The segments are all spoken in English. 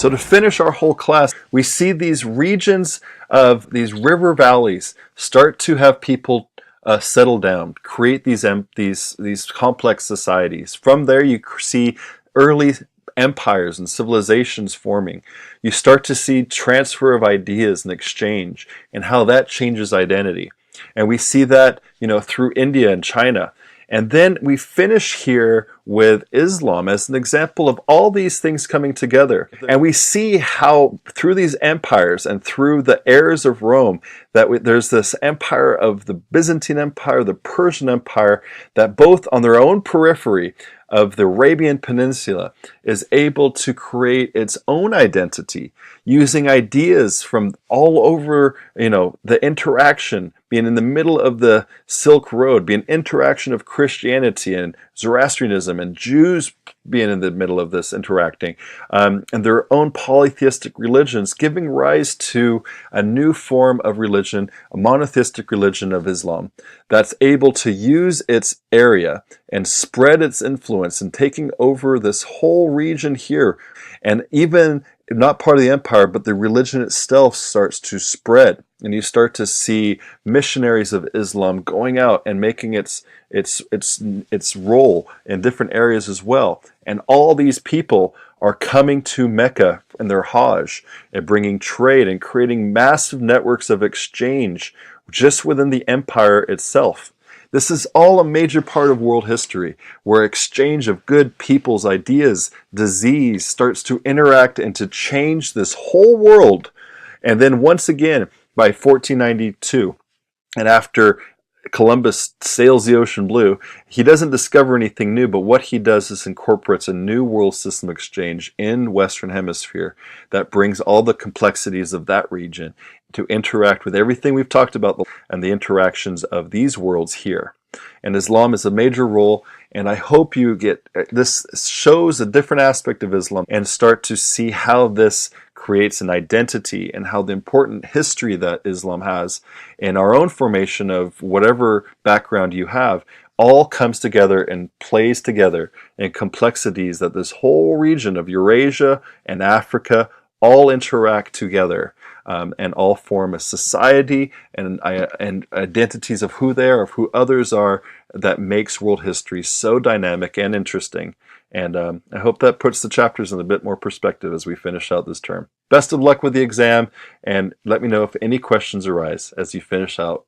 So to finish our whole class, we see these regions of these river valleys start to have people settle down, create these complex societies. From there, you see early empires and civilizations forming. You start to see transfer of ideas and exchange, and how that changes identity. And we see that, through India and China. And then we finish here with Islam as an example of all these things coming together. And we see how through these empires and through the heirs of Rome, that there's this empire of the Byzantine Empire, the Persian Empire, that both on their own periphery of the Arabian Peninsula is able to create its own identity using ideas from all over, the interaction, being in the middle of the Silk Road, being interaction of Christianity and Zoroastrianism and Jews being in the middle of this interacting, and their own polytheistic religions giving rise to a new form of religion, a monotheistic religion of Islam, that's able to use its area and spread its influence and taking over this whole region here. And even not part of the empire, but the religion itself starts to spread. And you start to see missionaries of Islam going out and making its role in different areas as well. And all these people are coming to Mecca in their Hajj and bringing trade and creating massive networks of exchange just within the empire itself. This is all a major part of world history, where exchange of good people's ideas, disease starts to interact and to change this whole world. And then once again, by 1492, and after Columbus sails the ocean blue, he doesn't discover anything new, but what he does is incorporates a new world system exchange in Western Hemisphere that brings all the complexities of that region to interact with everything we've talked about and the interactions of these worlds here. And Islam is a major role, and I hope you get this shows a different aspect of Islam and start to see how this creates an identity and how the important history that Islam has in our own formation of whatever background you have all comes together and plays together in complexities that this whole region of Eurasia and Africa all interact together. And all form a society and identities of who they are, of who others are, that makes world history so dynamic and interesting. And I hope that puts the chapters in a bit more perspective as we finish out this term. Best of luck with the exam, and let me know if any questions arise as you finish out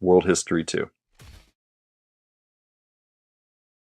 World History 2.